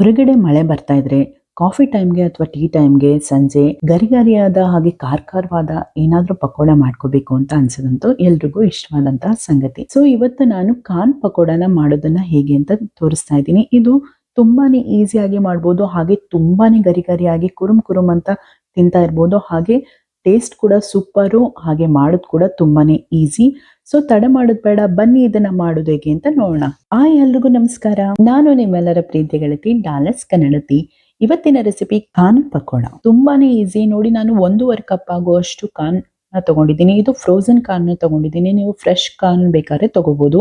ಹೊರಗಡೆ ಮಳೆ ಬರ್ತಾ ಇದ್ರೆ ಕಾಫಿ ಟೈಮ್ಗೆ ಅಥವಾ ಟೀ ಟೈಮ್ಗೆ ಸಂಜೆ ಗರಿಗರಿಯಾದ ಹಾಗೆ ಖಾರವಾದ ಏನಾದ್ರೂ ಪಕೋಡ ಮಾಡ್ಕೋಬೇಕು ಅಂತ ಅನ್ಸದಂತೂ ಎಲ್ರಿಗೂ ಇಷ್ಟವಾದಂತಹ ಸಂಗತಿ. ಸೊ ಇವತ್ತು ನಾನು ಕಾರ್ನ್ ಪಕೋಡನ ಮಾಡೋದನ್ನ ಹೇಗೆ ಅಂತ ತೋರಿಸ್ತಾ ಇದ್ದೀನಿ. ಇದು ತುಂಬಾನೇ ಈಸಿಯಾಗಿ ಮಾಡ್ಬೋದು, ಹಾಗೆ ತುಂಬಾನೇ ಗರಿಗರಿಯಾಗಿ ಕುರುಮ್ ಕುರುಮ್ ಅಂತ ತಿಂತಾ ಇರ್ಬೋದು. ಹಾಗೆ ಟೇಸ್ಟ್ ಕೂಡ ಸೂಪರು, ಹಾಗೆ ಮಾಡೋದು ಕೂಡ ತುಂಬಾನೇ ಈಸಿ. ಸೊ ತಡ ಮಾಡೋದು ಬೇಡ, ಬನ್ನಿ ಇದನ್ನ ಮಾಡೋದು ಹೇಗೆ ಅಂತ ನೋಡೋಣ. ಎಲ್ರಿಗೂ ನಮಸ್ಕಾರ. ನಾನು ನಿಮ್ಮೆಲ್ಲರ ಪ್ರೀತಿ ಗೆಳತಿ ಡಾಲಸ್ ಕನ್ನಡತಿ. ಇವತ್ತಿನ ರೆಸಿಪಿ ಕಾರ್ನ್ ಪಕೋಡ. ತುಂಬಾನೇ ಈಸಿ ನೋಡಿ. ನಾನು 1.5 ಕಪ್ ಆಗುವಷ್ಟು ಕಾರ್ನ್ ತಗೊಂಡಿದ್ದೀನಿ. ಇದು ಫ್ರೋಸನ್ ಕಾರ್ನ್ ತಗೊಂಡಿದ್ದೀನಿ. ನೀವು ಫ್ರೆಶ್ ಕಾರ್ನ್ ಬೇಕಾದ್ರೆ ತಗೋಬಹುದು.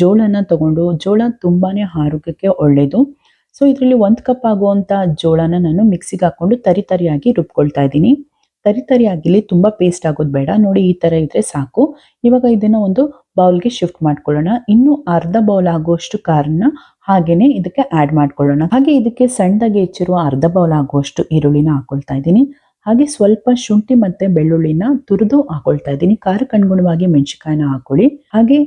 ಜೋಳನ ತಗೊಂಡು, ಜೋಳ ತುಂಬಾನೇ ಆರೋಗ್ಯಕ್ಕೆ ಒಳ್ಳೇದು. ಸೊ ಇದರಲ್ಲಿ 1 ಕಪ್ ಆಗುವಂತ ಜೋಳನ ನಾನು ಮಿಕ್ಸಿಗೆ ಹಾಕೊಂಡು ತರಿಯಾಗಿ ರುಬ್ಕೊಳ್ತಾ ಇದ್ದೀನಿ. ತರಿ ಆಗಿಲಿ, ತುಂಬಾ ಪೇಸ್ಟ್ ಆಗೋದು ಬೇಡ. ನೋಡಿ ಈ ತರ ಇದ್ರೆ ಸಾಕು. ಇವಾಗ ಇದನ್ನ ಒಂದು ಬೌಲ್ಗೆ ಶಿಫ್ಟ್ ಮಾಡ್ಕೊಳ್ಳೋಣ. ಇನ್ನು ಅರ್ಧ ಬೌಲ್ ಆಗುವಷ್ಟು ಕಾರ್ನ ಹಾಗೇನೆ ಇದಕ್ಕೆ ಆಡ್ ಮಾಡ್ಕೊಳ್ಳೋಣ. ಹಾಗೆ ಇದಕ್ಕೆ ಸಣ್ಣದಾಗಿ ಹೆಚ್ಚಿರುವ ಅರ್ಧ ಬೌಲ್ ಆಗುವಷ್ಟು ಈರುಳ್ಳಿನ ಹಾಕೊಳ್ತಾ ಇದ್ದೀನಿ. ಹಾಗೆ ಸ್ವಲ್ಪ ಶುಂಠಿ ಮತ್ತೆ ಬೆಳ್ಳುಳ್ಳಿನ ತುರಿದು ಹಾಕೊಳ್ತಾ ಇದ್ದೀನಿ. ಖಾರಕ್ಕೆ ಅನುಗುಣವಾಗಿ ಮೆಣಸಿನಕಾಯಿನ ಹಾಕೊಳ್ಳಿ. ಹಾಗೆ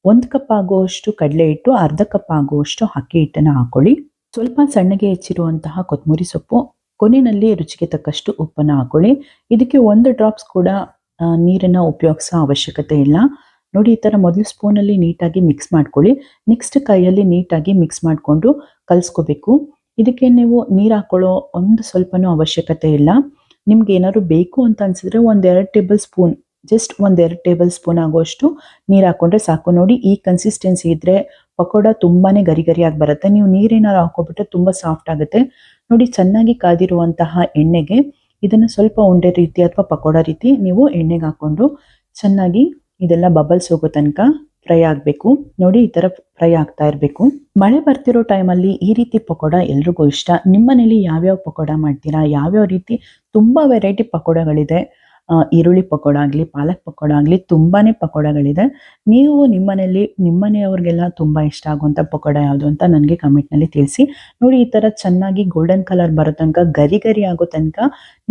1 ಕಪ್ ಆಗುವಷ್ಟು ಕಡಲೆ ಹಿಟ್ಟು, ಅರ್ಧ ಕಪ್ ಆಗುವಷ್ಟು ಅಕ್ಕಿ ಹಿಟ್ಟನ್ನ ಹಾಕೊಳ್ಳಿ. ಸ್ವಲ್ಪ ಸಣ್ಣಗೆ ಹೆಚ್ಚಿರುವಂತಹ ಕೊತ್ತಂಬರಿ ಸೊಪ್ಪು, ಕೊನೆಯಲ್ಲಿ ರುಚಿಗೆ ತಕ್ಕಷ್ಟು ಉಪ್ಪನ್ನ ಹಾಕೊಳ್ಳಿ. ಇದಕ್ಕೆ 1 ಡ್ರಾಪ್ಸ್ ಕೂಡ ನೀರನ್ನ ಉಪಯೋಗಿಸೋ ಅವಶ್ಯಕತೆ ಇಲ್ಲ. ನೋಡಿ ಈ ತರ ಮೊದಲು ಸ್ಪೂನಲ್ಲಿ ನೀಟಾಗಿ ಮಿಕ್ಸ್ ಮಾಡ್ಕೊಳ್ಳಿ. ನೆಕ್ಸ್ಟ್ ಕೈಯಲ್ಲಿ ನೀಟಾಗಿ ಮಿಕ್ಸ್ ಮಾಡಿಕೊಂಡು ಕಲಿಸ್ಕೋಬೇಕು. ಇದಕ್ಕೆ ನೀವು ನೀರು ಹಾಕೊಳ್ಳೋ ಒಂದು ಸ್ವಲ್ಪನೂ ಅವಶ್ಯಕತೆ ಇಲ್ಲ. ನಿಮ್ಗೆ ಏನಾದ್ರು ಬೇಕು ಅಂತ ಅನ್ಸಿದ್ರೆ 1-2 table spoon, just 1-2 table spoon ಆಗುವಷ್ಟು ನೀರು ಹಾಕೊಂಡ್ರೆ ಸಾಕು. ನೋಡಿ ಈ ಕನ್ಸಿಸ್ಟೆನ್ಸಿ ಇದ್ರೆ ಪಕೋಡ ತುಂಬಾನೇ ಗರಿಗರಿಯಾಗಿ ಬರುತ್ತೆ. ನೀವು ನೀರೇನಾದ್ರು ಹಾಕೋಬಿಟ್ರೆ ತುಂಬಾ ಸಾಫ್ಟ್ ಆಗುತ್ತೆ. ನೋಡಿ ಚೆನ್ನಾಗಿ ಕಾದಿರುವಂತಹ ಎಣ್ಣೆಗೆ ಇದನ್ನ ಸ್ವಲ್ಪ ಉಂಡೆ ರೀತಿ ಅಥವಾ ಪಕೋಡ ರೀತಿ ನೀವು ಎಣ್ಣೆಗೆ ಹಾಕೊಂಡು ಚೆನ್ನಾಗಿ ಇದೆಲ್ಲ ಬಬಲ್ಸ್ ಹೋಗೋ ತನಕ ಫ್ರೈ ಆಗಬೇಕು. ನೋಡಿ ಈ ತರ ಫ್ರೈ ಆಗ್ತಾ ಇರಬೇಕು. ಮಳೆ ಬರ್ತಿರೋ ಟೈಮಲ್ಲಿ ಈ ರೀತಿ ಪಕೋಡ ಎಲ್ರಿಗೂ ಇಷ್ಟ. ನಿಮ್ಮನೇಲಿ ಯಾವ್ಯಾವ ಪಕೋಡ ಮಾಡ್ತೀರಾ, ಯಾವ್ಯಾವ ರೀತಿ ತುಂಬಾ ವೆರೈಟಿ ಪಕೋಡಗಳಿದೆ. ಈರುಳ್ಳಿ ಪಕೋಡ ಆಗಲಿ, ಪಾಲಕ್ ಪಕೋಡ ಆಗಲಿ, ತುಂಬಾನೇ ಪಕೋಡಗಳಿದೆ. ನೀವು ನಿಮ್ಮನೇಲಿ ನಿಮ್ಮನೆಯವ್ರಿಗೆಲ್ಲ ತುಂಬಾ ಇಷ್ಟ ಆಗುವಂಥ ಪಕೋಡ ಯಾವುದು ಅಂತ ನನಗೆ ಕಮೆಂಟ್ನಲ್ಲಿ ತಿಳಿಸಿ. ನೋಡಿ ಈ ಥರ ಚೆನ್ನಾಗಿ ಗೋಲ್ಡನ್ ಕಲರ್ ಬರೋ ತನಕ, ಗರಿ ಆಗೋ ತನಕ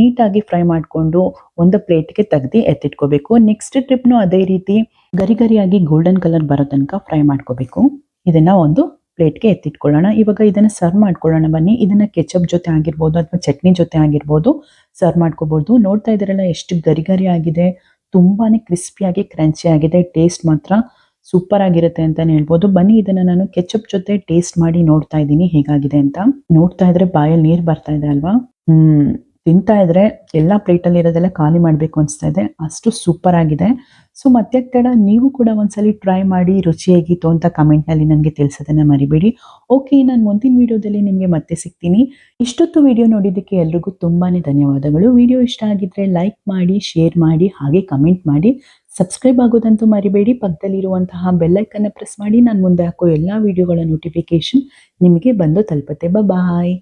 ನೀಟಾಗಿ ಫ್ರೈ ಮಾಡಿಕೊಂಡು ಒಂದು ಪ್ಲೇಟ್ಗೆ ತೆಗೆದು ಎತ್ತಿಟ್ಕೋಬೇಕು. ನೆಕ್ಸ್ಟ್ ಟ್ರಿಪ್ನು ಅದೇ ರೀತಿ ಗರಿಯಾಗಿ ಗೋಲ್ಡನ್ ಕಲರ್ ಬರೋ ತನಕ ಫ್ರೈ ಮಾಡ್ಕೋಬೇಕು. ಇದನ್ನ ಒಂದು ಪ್ಲೇಟ್ಗೆ ಎತ್ತಿಟ್ಕೊಳ್ಳೋಣ. ಇವಾಗ ಇದನ್ನ ಸರ್ವ್ ಮಾಡ್ಕೊಳ್ಳೋಣ ಬನ್ನಿ. ಇದನ್ನ ಕೆಚಪ್ ಜೊತೆ ಆಗಿರ್ಬೋದು ಅಥವಾ ಚಟ್ನಿ ಜೊತೆ ಆಗಿರ್ಬೋದು ಸರ್ವ್ ಮಾಡ್ಕೋಬಹುದು. ನೋಡ್ತಾ ಇದ್ದೀರಲ್ಲ ಎಷ್ಟು ಗರಿ ಆಗಿದೆ, ತುಂಬಾನೇ ಕ್ರಿಸ್ಪಿಯಾಗಿ ಕ್ರಂಚಿ ಆಗಿದೆ. ಟೇಸ್ಟ್ ಮಾತ್ರ ಸೂಪರ್ ಆಗಿರುತ್ತೆ ಅಂತಾನೆ ಹೇಳ್ಬೋದು. ಬನ್ನಿ ಇದನ್ನ ನಾನು ಕೆಚಪ್ ಜೊತೆ ಟೇಸ್ಟ್ ಮಾಡಿ ನೋಡ್ತಾ ಇದ್ದೀನಿ ಹೇಗಾಗಿದೆ ಅಂತ. ನೋಡ್ತಾ ಇದ್ರೆ ಬಾಯಲ್ಲಿ ನೀರು ಬರ್ತಾ ಇದೆ ಅಲ್ವಾ. ತಿಂತಾ ಇದ್ರೆ ಎಲ್ಲ ಪ್ಲೇಟಲ್ಲಿ ಇರೋದೆಲ್ಲ ಖಾಲಿ ಮಾಡಬೇಕು ಅನಿಸ್ತಾ ಇದೆ, ಅಷ್ಟು ಸೂಪರ್ ಆಗಿದೆ. ಸೊ ಮತ್ತೆ ತಡ, ನೀವು ಕೂಡ ಒಂದ್ಸಲಿ ಟ್ರೈ ಮಾಡಿ ರುಚಿ ಹೇಗಿತ್ತು ಅಂತ ಕಮೆಂಟ್ನಲ್ಲಿ ನನಗೆ ತಿಳಿಸೋದನ್ನ ಮರಿಬೇಡಿ. ಓಕೆ, ನಾನು ಮುಂದಿನ ವಿಡಿಯೋದಲ್ಲಿ ನಿಮಗೆ ಮತ್ತೆ ಸಿಗ್ತೀನಿ. ಇಷ್ಟೊತ್ತು ವಿಡಿಯೋ ನೋಡಿದ್ದಕ್ಕೆ ಎಲ್ರಿಗೂ ತುಂಬಾನೇ ಧನ್ಯವಾದಗಳು. ವಿಡಿಯೋ ಇಷ್ಟ ಆಗಿದ್ರೆ ಲೈಕ್ ಮಾಡಿ, ಶೇರ್ ಮಾಡಿ, ಹಾಗೆ ಕಮೆಂಟ್ ಮಾಡಿ. ಸಬ್ಸ್ಕ್ರೈಬ್ ಆಗೋದಂತೂ ಮರಿಬೇಡಿ. ಪಕ್ಕದಲ್ಲಿರುವಂತಹ ಬೆಲ್ಲೈಕನ್ನ ಪ್ರೆಸ್ ಮಾಡಿ. ನಾನು ಮುಂದೆ ಹಾಕೋ ಎಲ್ಲ ವಿಡಿಯೋಗಳ ನೋಟಿಫಿಕೇಶನ್ ನಿಮಗೆ ಬಂದು ತಲುಪುತ್ತೆ. ಬಾಯ್.